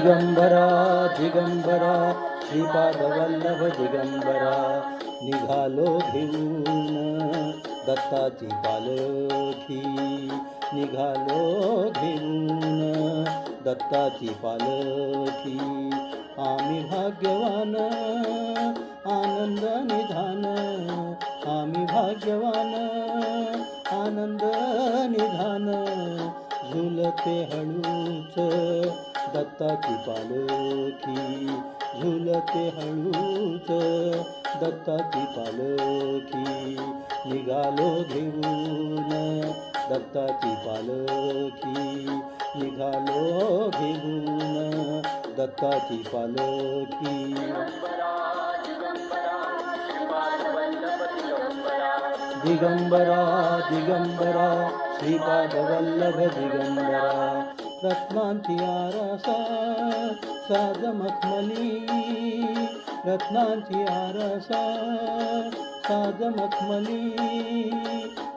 दिगंबरा दिगंबरा श्रीपादवल्लभ दिगंबरा निघालो घेऊन दत्ताची पालखी निघालो घेऊन दत्ताची पालखी आम्ही भाग्यवान आनंद निधान आम्ही भाग्यवान आनंद निधान झुलते हळूच दत्ताची पालखी झुलते हळूच दत्ताची पालखी निघालो घेऊन दत्ताची पालखी निघालो घेऊन दत्ताची पालखी दिगंबरा दिगंबरा श्रीपादवल्लभ दिगंबरा रत्नांची आरसा साज मखमली रत्नांची आरसा साज मखमली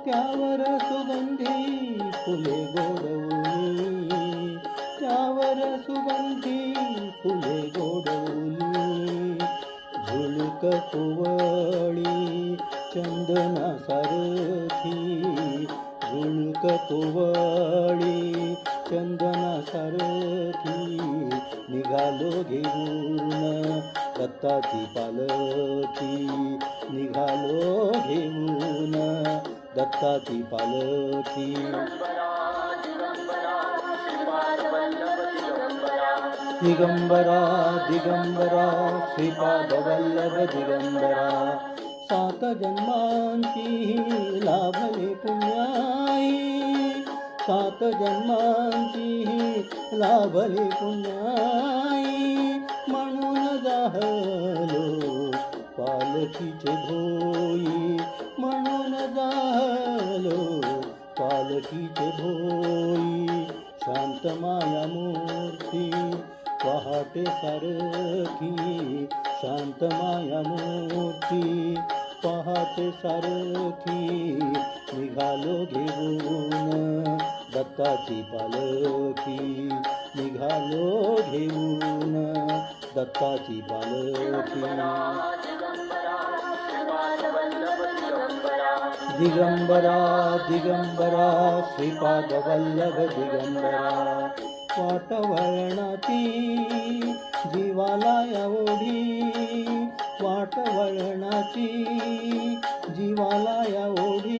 त्यावर सुगंधी फुले गोडवली त्यावर सुगंधी फुले गोडवली झुळक कोवळी चंदना सारखी झुळक कोवळी चंदना सारखी निघालो घेऊन दत्ताची पालखी निघालो घेऊन दत्ताची पालखी दिगंबरा दिगंबरा श्रीपादवल्लभ दिगंबरा सात जन्मांची लाभले पुण्याई सात जन्मांची लाभले पुण्याई म्हणून जाहलो पालखीचे भोई म्हणून जाहलो पालखीचे भोई शांत माया मूर्ती पहाटे सारखी शांत माया मूर्ती पहाटे सारखी निघालो घेऊन दत्ताची पालखी निघालो घेऊन दत्ताची पालखी दिगंबरा दिगंबरा श्रीपादवल्लभ दिगंबरा वाटवळणाची जीवाला ओढी वाटवळणाची जीवाला ओढी